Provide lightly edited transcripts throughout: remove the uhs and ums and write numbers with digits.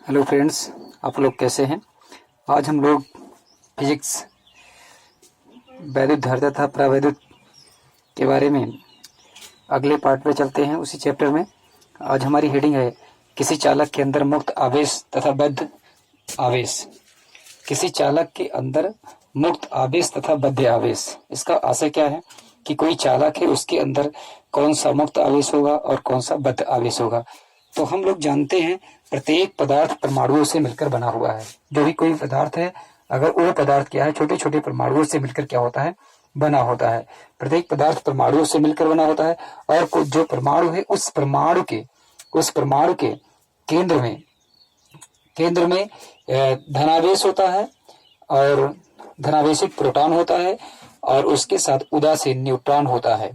Hello friends, आप लोग कैसे हैं। आज हम लोग फिजिक्स वैद्युत धारिता तथा प्रावैद्युत के बारे में अगले पार्ट में चलते हैं। उसी चैप्टर में आज हमारी हेडिंग है किसी चालक के अंदर मुक्त आवेश तथा बद्ध आवेश। किसी चालक के अंदर मुक्त आवेश तथा बद्ध आवेश, इसका आशय क्या है कि कोई चालक है, उसके अंदर कौन सा मुक्त आवेश होगा और कौन सा बद्ध आवेश होगा। तो हम लोग जानते हैं प्रत्येक पदार्थ परमाणुओं से मिलकर बना हुआ है। जो भी कोई पदार्थ है, अगर वो पदार्थ क्या है, छोटे छोटे परमाणुओं से मिलकर क्या होता है, बना होता है। प्रत्येक पदार्थ परमाणुओं से मिलकर बना होता है और कुछ जो परमाणु है उस परमाणु के केंद्र में धनावेश होता है और धनावेशित प्रोटॉन होता है और उसके साथ उदासीन न्यूट्रॉन होता है।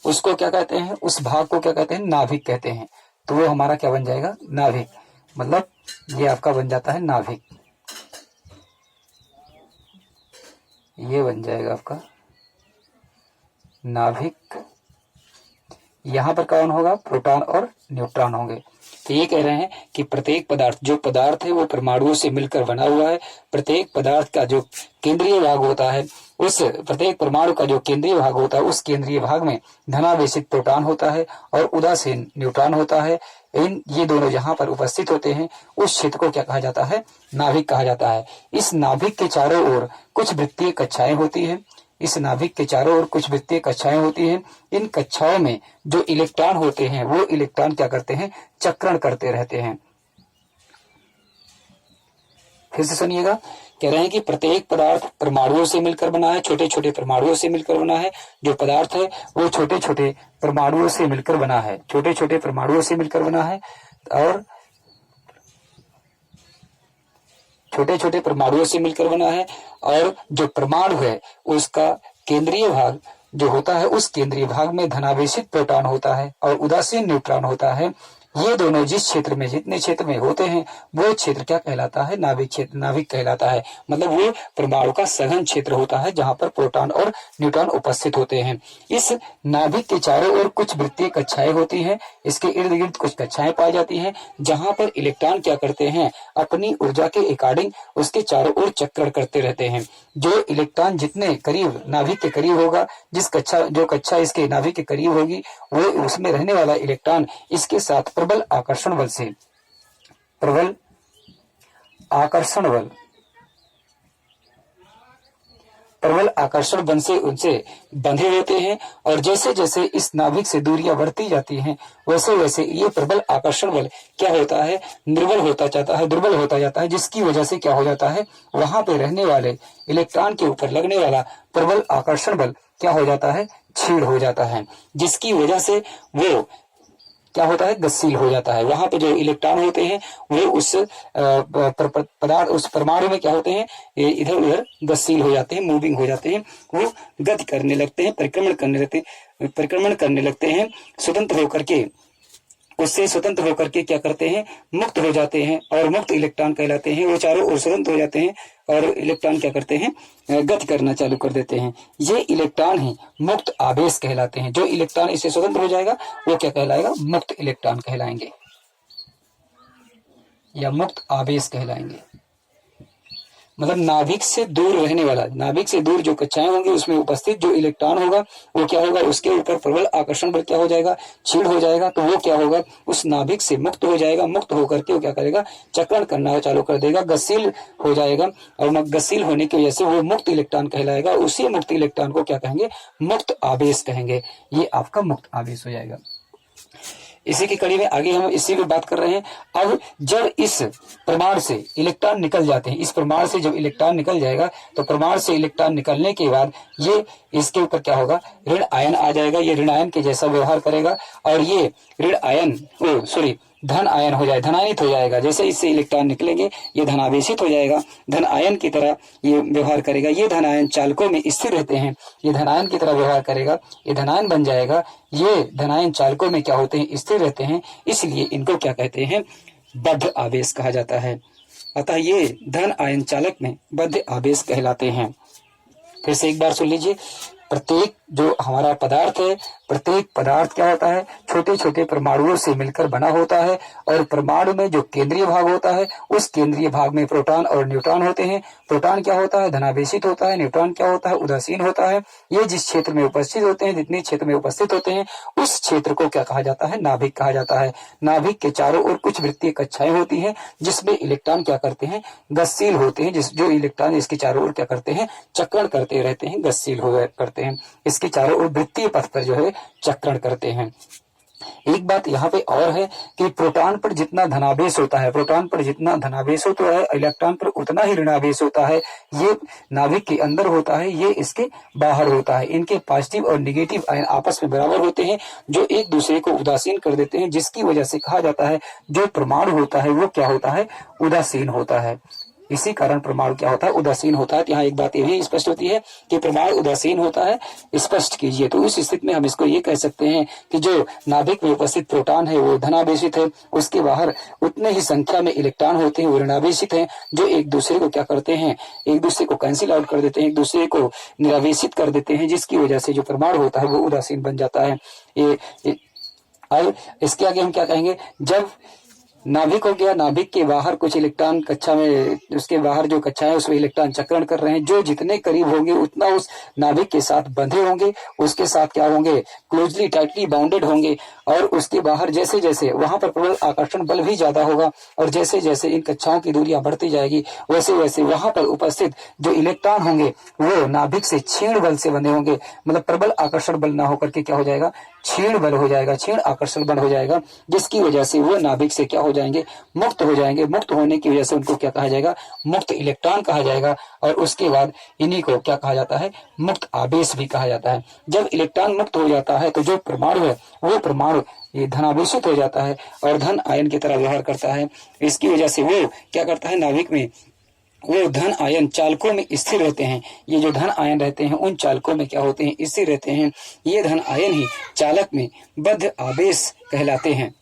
उसको क्या कहते हैं, उस भाग को क्या कहते हैं, नाभिक कहते हैं। तो वो हमारा क्या बन जाएगा, नाभिक। मतलब ये आपका बन जाता है नाभिक, ये बन जाएगा आपका नाभिक। यहां पर कौन होगा, प्रोटॉन और न्यूट्रॉन होंगे। तो ये कह रहे हैं कि प्रत्येक पदार्थ, जो पदार्थ है वो परमाणुओं से मिलकर बना हुआ है। प्रत्येक पदार्थ का जो केंद्रीय भाग होता है, उस प्रत्येक परमाणु का जो केंद्रीय भाग होता है, उस केंद्रीय भाग में धनावेशित प्रोटॉन होता है और उदासीन न्यूट्रॉन होता है। ये दोनों जहां पर उपस्थित होते हैं उस क्षेत्र को क्या कहा जाता है, नाभिक कहा जाता है। इस नाभिक के चारों ओर कुछ वृत्तीय कक्षाएं होती हैं। इस नाभिक के चारों ओर कुछ वृत्तीय कक्षाएं होती हैं। इन कक्षाओं में जो इलेक्ट्रॉन होते हैं वो इलेक्ट्रॉन क्या करते हैं, चक्रण करते रहते हैं। फिर से सुनिएगा, कह रहे हैं कि प्रत्येक पदार्थ परमाणुओं से मिलकर बना है, छोटे छोटे परमाणुओं से मिलकर बना है। जो पदार्थ है वो छोटे छोटे परमाणुओं से मिलकर बना है, छोटे छोटे परमाणुओं से मिलकर बना है और छोटे छोटे परमाणुओं से मिलकर बना है। और जो परमाणु है उसका केंद्रीय भाग जो होता है, उस केंद्रीय भाग में धनावेशित प्रोटॉन होता है और उदासीन न्यूट्रॉन होता है। ये दोनों जिस क्षेत्र में, जितने क्षेत्र में होते हैं वो क्षेत्र क्या कहलाता है, नाभिक क्षेत्र, नाभिक कहलाता है। मतलब वो परमाणु का सघन क्षेत्र होता है जहां पर प्रोटॉन और न्यूट्रॉन उपस्थित होते हैं। इस नाभिक के चारों ओर कुछ वृत्तीय कक्षाएं होती हैं। इसके इर्द गिर्द कुछ कक्षाएं पाई जाती हैं जहां पर इलेक्ट्रॉन क्या करते हैं, अपनी ऊर्जा के अकॉर्डिंग उसके चारों ओर चक्कर करते रहते हैं। जो इलेक्ट्रॉन जितने करीब, नाभिक के करीब होगा, जो कक्षा इसके नाभिक के करीब होगी, वो उसमें रहने वाला इलेक्ट्रॉन इसके साथ प्रबल आकर्षण बल से उनसे बंधे रहते हैं। और जैसे जैसे इस नाभिक से दूरियां बढ़ती जाती हैं वैसे वैसे ये प्रबल आकर्षण बल क्या होता है, दुर्बल होता जाता है। जिसकी वजह से क्या हो जाता है, वहां पे रहने वाले इलेक्ट्रॉन के ऊपर लगने वाला प्रबल आकर्षण बल क्या हो जाता है, क्षीण हो जाता है। जिसकी वजह से वो क्या होता है, गतिशील हो जाता है। वहां पे जो इलेक्ट्रॉन होते हैं वो उस पदार्थ, उस परमाणु में क्या होते हैं, इधर उधर गतिशील हो जाते हैं, मूविंग हो जाते हैं। वो गति करने लगते हैं, परिक्रमण करने लगते हैं। उससे स्वतंत्र होकर के क्या करते हैं, मुक्त हो जाते हैं और मुक्त इलेक्ट्रॉन कहलाते हैं। वो चारों ओर स्वतंत्र हो जाते हैं और इलेक्ट्रॉन क्या करते हैं, गति करना चालू कर देते हैं। ये इलेक्ट्रॉन ही मुक्त आवेश कहलाते हैं। जो इलेक्ट्रॉन इससे स्वतंत्र हो जाएगा वो क्या कहलाएगा, मुक्त इलेक्ट्रॉन कहलाएंगे या मुक्त आवेश कहलाएंगे। मतलब नाभिक से दूर रहने वाला, नाभिक से दूर जो कक्षाएं होंगी उसमें उपस्थित जो इलेक्ट्रॉन होगा वो क्या होगा, उसके ऊपर प्रबल आकर्षण बल क्या हो जाएगा, क्षीण हो जाएगा। तो वो क्या होगा, उस नाभिक से मुक्त हो जाएगा। मुक्त होकर के वो क्या करेगा, चक्रण करना चालू कर देगा, गतिशील हो जाएगा। और गतिशील होने की वजह से वो मुक्त इलेक्ट्रॉन कहलाएगा। उसी मुक्त इलेक्ट्रॉन को क्या कहेंगे, मुक्त आवेश कहेंगे। ये आपका मुक्त आवेश हो जाएगा। इसी की कड़ी में आगे हम इसी पे बात कर रहे हैं। अब जब इस परमाणु से इलेक्ट्रॉन निकल जाते हैं, इस परमाणु से जब इलेक्ट्रॉन निकल जाएगा तो परमाणु से इलेक्ट्रॉन निकलने के बाद ये इसके ऊपर क्या होगा, ऋण आयन आ जाएगा। ये ऋण आयन के जैसा व्यवहार करेगा और ये ऋण आयन धन आयन हो जाए, धनायनित हो जाएगा। जैसे इससे इलेक्ट्रॉन निकलेंगे ये धनावेशित हो जाएगा, धन आयन की तरह ये व्यवहार करेगा। ये धन आयन चालकों में स्थिर रहते हैं, ये धनायन की तरह व्यवहार करेगा, ये धनायन बन जाएगा। ये धनायन चालकों में क्या होते हैं, स्थिर रहते हैं, इसलिए इनको क्या कहते हैं, बद्ध आवेश कहा जाता है। अतः ये धन आयन चालक में बद्ध आवेश कहलाते हैं। फिर से एक बार सुन लीजिए, प्रत्येक जो हमारा पदार्थ है, प्रत्येक पदार्थ क्या होता है, छोटे छोटे परमाणुओं से मिलकर बना होता है। और परमाणु में जो केंद्रीय भाग होता है, उस केंद्रीय भाग में प्रोटॉन और न्यूट्रॉन होते हैं। प्रोटॉन क्या होता है, धनावेशित होता है। न्यूट्रॉन क्या होता है, उदासीन होता है। ये जिस क्षेत्र में उपस्थित होते हैं, जितने क्षेत्र में उपस्थित होते हैं, उस क्षेत्र को क्या कहा जाता है, नाभिक कहा जाता है। नाभिक के चारों ओर कुछ वृत्तीय कक्षाएं होती हैं, जिसमें इलेक्ट्रॉन क्या करते हैं, गतिशील होते हैं। जो इलेक्ट्रॉन इसके चारों ओर क्या करते हैं, चक्रण करते रहते हैं, गतिशील हो करते हैं। इसके चारों ओर वृत्तीय पथ पर जो है चक्रण करते हैं। एक बात यहाँ पे और है कि प्रोटॉन पर जितना धनावेश होता है, प्रोटॉन पर जितना धनावेश होता है, इलेक्ट्रॉन पर उतना ही ऋणावेश होता है। ये नाभिक के अंदर होता है, ये इसके बाहर होता है। इनके पॉजिटिव और निगेटिव आयन आपस में बराबर होते हैं, जो एक दूसरे को उदासीन कर देते हैं, जिसकी वजह से कहा जाता है जो परमाणु होता है वो क्या होता है, उदासीन होता है। इसी कारण परमाणु क्या होता है, उदासीन होता है। यहाँ एक बात ये भी स्पष्ट होती है कि परमाणु उदासीन होता है, स्पष्ट कीजिए। तो उस स्थिति में हम इसको ये कह सकते हैं कि जो नाभिक में उपस्थित प्रोटॉन है वो धनावेशित है, उसके बाहर उतने ही संख्या में इलेक्ट्रॉन होते हैं, वो ऋणावेशित हैं, जो एक दूसरे को क्या करते हैं, एक दूसरे को कैंसिल आउट कर देते हैं, एक दूसरे को निरावेशित कर देते हैं, जिसकी वजह से जो परमाणु होता है वो उदासीन बन जाता है। अब इसके आगे हम क्या कहेंगे, जब नाभिक हो गया, नाभिक के बाहर कुछ इलेक्ट्रॉन कक्षा में, उसके बाहर जो कक्षा है उसमें इलेक्ट्रॉन चक्रण कर रहे हैं, जो जितने करीब होंगे उतना उस नाभिक के साथ बंधे होंगे, उसके साथ क्या होंगे, क्लोजली टाइटली बाउंडेड होंगे। और उसके बाहर जैसे जैसे वहां पर प्रबल आकर्षण बल भी ज्यादा होगा, और जैसे जैसे इन कक्षाओं की दूरियां बढ़ती जाएगी, वैसे वैसे वहां पर उपस्थित जो इलेक्ट्रॉन होंगे वो नाभिक से क्षीण बल से बंधे होंगे। मतलब प्रबल आकर्षण बल ना होकर के क्या हो जाएगा, क्षीण बल हो जाएगा, क्षीण आकर्षण बल हो जाएगा, जिसकी वजह से वो नाभिक से क्या हो जाएंगे, मुक्त हो जाएंगे। मुक्त होने की वजह से उनको क्या कहा जाएगा, मुक्त इलेक्ट्रॉन कहा जाएगा। और उसके बाद इन्हीं को क्या कहा जाता है, मुक्त आवेश भी कहा जाता है। जब इलेक्ट्रॉन मुक्त हो जाता है तो जो परमाणु है वो परमाणु ये धनावेशित हो जाता है और धन आयन की तरह व्यवहार करता है। इसकी वजह से वो क्या करता है, नाभिक में वो धन आयन चालकों में स्थिर रहते हैं। ये जो धन आयन रहते हैं उन चालकों में क्या होते हैं, स्थिर रहते हैं। ये धन आयन ही चालक में बद्ध आवेश कहलाते हैं।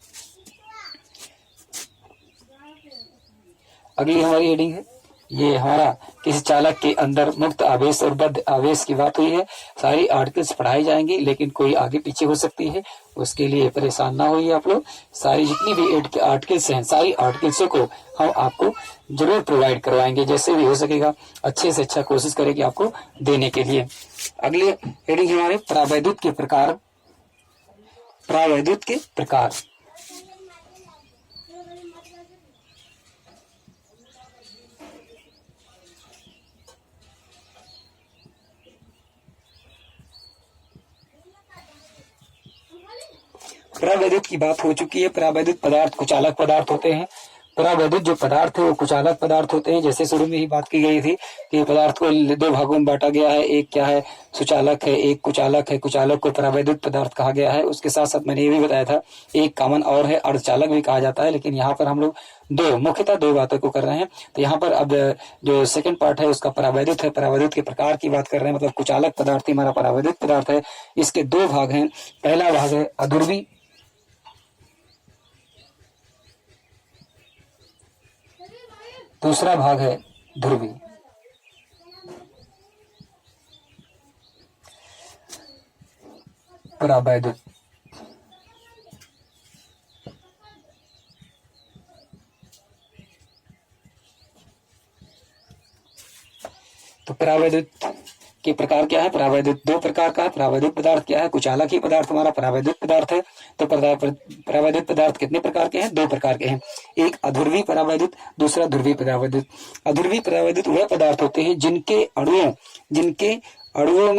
अगली हमारी हेडिंग है, ये हमारा किसी चालक के अंदर मुक्त आवेश और बद्ध आवेश की बात हुई है। सारी आर्टिकल्स पढ़ाई जाएंगी, लेकिन कोई आगे पीछे हो सकती है, उसके लिए परेशान ना होइए आप लोग। सारी जितनी भी आर्टिकल्स हैं, सारी आर्टिकल्सों को हम आपको जरूर प्रोवाइड करवाएंगे, जैसे भी हो सकेगा अच्छे से अच्छा कोशिश करेंगे आपको देने के लिए। अगले हेडिंग हमारे परावैद्युत के प्रकार। परावैद्युत के प्रकार, परावैद्युत की बात हो चुकी है। परावैद्युत पदार्थ कुचालक पदार्थ होते हैं। परावैद्युत जो पदार्थ है वो कुचालक पदार्थ होते हैं। जैसे शुरू में ही बात की गई थी कि पदार्थ को दो भागों में बांटा गया है, एक क्या है, सुचालक है, एक कुचालक है। कुचालक को परावैद्युत पदार्थ कहा गया है। उसके साथ साथ मैंने ये भी बताया था एक कॉमन और है, अर्धचालक भी कहा जाता है। लेकिन यहाँ पर हम लोग मुख्यतः दो बातों को कर रहे हैं। तो यहाँ पर अब जो सेकंड पार्ट है उसका परावैद्युत है, परावैद्युत के प्रकार की बात कर रहे हैं। मतलब कुचालक पदार्थ ही हमारा परावैद्युत पदार्थ है। इसके दो भाग हैं। पहला भाग है अध्रुवी, दूसरा भाग है ध्रुवी। परावैद्युत, तो परावैद्युत के प्रकार क्या है, परावैद्युत दो प्रकार का है। परावैद्युत पदार्थ क्या है, कुचालक ही पदार्थ हमारा परावैद्युत पदार्थ है। तो परावैद्युत पदार्थ कितने प्रकार के हैं, दो प्रकार के हैं। एक अध्रुवी परावैद्युत, दूसरा ध्रुवी परावैद्युत। अध्रुवी परावैद्युत वह पदार्थ होते हैं जिनके अणुओं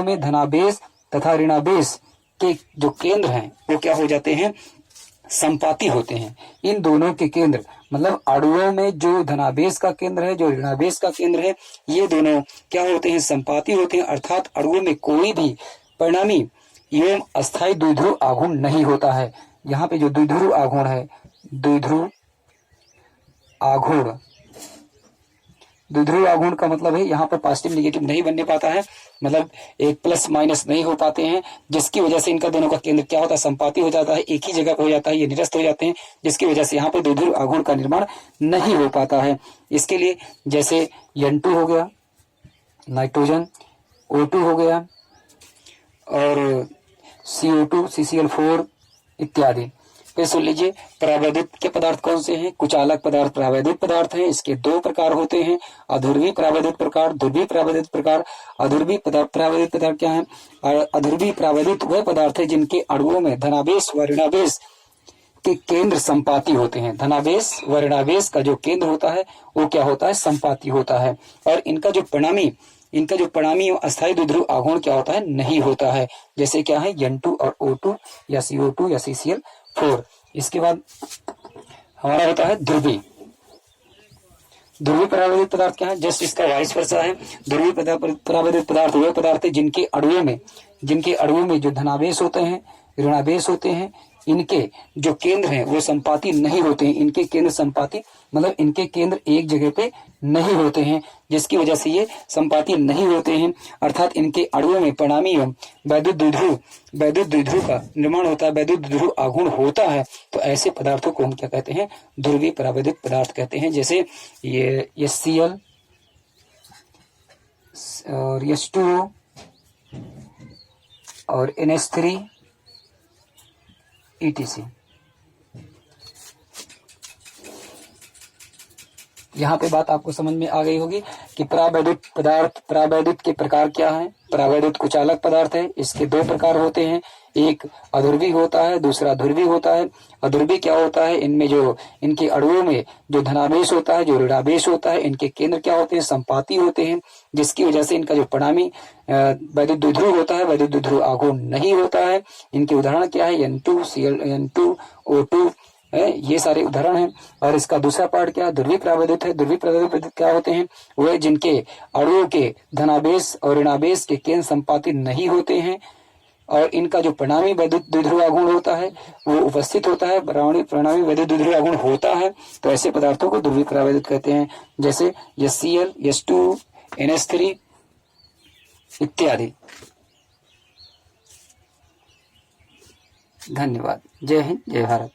में धनावेश तथा ऋणावेश के जो केंद्र हैं वो क्या हो जाते हैं, संपाती होते हैं। इन दोनों के केंद्र, मतलब अणुओं में जो धनावेश का केंद्र है, जो ऋणावेश का केंद्र है, ये दोनों क्या होते हैं, संपाती होते हैं। अर्थात अणुओं में कोई भी परिणामी एवं अस्थायी द्विध्रुव आघूर्ण नहीं होता है। यहाँ पे जो द्विध्रुव आघूर्ण है, द्विध्रुव आघूर्ण का मतलब है यहाँ पर पॉजिटिव निगेटिव नहीं बनने पाता है, मतलब एक प्लस माइनस नहीं हो पाते हैं, जिसकी वजह से इनका दोनों का केंद्र क्या होता है, संपाती हो जाता है, एक ही जगह पर हो जाता है, ये निरस्त हो जाते हैं, जिसकी वजह से यहाँ पर द्विध्रुव आघूर्ण का निर्माण नहीं हो पाता है। इसके लिए जैसे N2 हो गया नाइट्रोजन, O2 हो गया और CO2, CCl4 इत्यादि। फिर सुन लीजिए, प्रावैद्युत के पदार्थ कौन से हैं? कुचालक पदार्थ प्रावैद्युत पदार्थ हैं। इसके दो प्रकार होते हैं, अध्रुवी प्रावैद्युत प्रकार, ध्रुवी प्रावैद्युत प्रकार। अध्रुवी प्रावैद्युत पदार्थ क्या है? अध्रुवी प्रावैद्युत वह पदार्थ है जिनके अणुओं में धनावेश व ऋणावेश के केंद्र संपाती होते हैं। धनावेश व ऋणावेश का जो केंद्र होता है वो क्या होता है? संपाती होता है। और इनका जो परिणामी अस्थायी द्विध्रुव आघूर्ण क्या होता है? नहीं होता है। जैसे क्या है? N2 और O2 या CO2 या CCl4। इसके बाद हमारा होता है ध्रुवी प्रावैद्युत पदार्थ क्या है? जस्ट इसका वाइस वर्सा है। ध्रुवी प्रावैद्युत पदार्थ वह पदार्थ है जिनके अणुओं में जो धनावेश होते हैं, ऋणावेश होते हैं, इनके जो केंद्र हैं वो संपाती नहीं होते हैं। इनके केंद्र संपाती मतलब इनके केंद्र एक जगह पे नहीं होते हैं, जिसकी वजह से ये संपाती नहीं होते हैं। अर्थात इनके अणुओं में परिणामी एवं वैद्युत द्विध्रुव का निर्माण होता है, वैद्युत द्विध्रुव आघूर्ण होता है। तो ऐसे पदार्थों को हम क्या कहते हैं? ध्रुवीय प्रावैद्युत पदार्थ कहते हैं। जैसे ये Cl और H2O और NH3 ETC। यहाँ पे बात आपको समझ में आ गई होगी कि प्रावैद्युत के प्रकार क्या हैं। प्रावैद्युत कुचालक पदार्थ है, इसके दो प्रकार होते हैं, एक अध्रुवी होता है, दूसरा ध्रुवी होता है। अध्रुवी क्या होता है? इनमें जो इनके अणुओं में जो धनावेश होता है, जो ऋणावेश होता है, इनके केंद्र क्या होते हैं? संपाती होते हैं, जिसकी वजह से इनका जो परिणामी वैद्युत द्विध्रुव होता है, वैद्युत द्विध्रुव आघूर्ण नहीं होता है। इनके उदाहरण क्या है? N2, N2, O2 है, ये सारे उदाहरण हैं। और इसका दूसरा पार्ट क्या? ध्रुवी प्रावैद्युत है। ध्रुवी प्रावैद्युत क्या होते हैं? वह जिनके अणुओं के धनावेश और ऋणावेश के केंद्र संपाती नहीं होते हैं और इनका जो परिणामी वैद्युत द्विध्रुव आघूर्ण होता है वो उपस्थित होता है, परिणामी वैद्युत द्विध्रुव आघूर्ण होता है। तो ऐसे पदार्थों को ध्रुवी प्रावैद्युत कहते हैं। जैसे Cl, H2, NH3 इत्यादि। धन्यवाद। जय हिंद, जय भारत।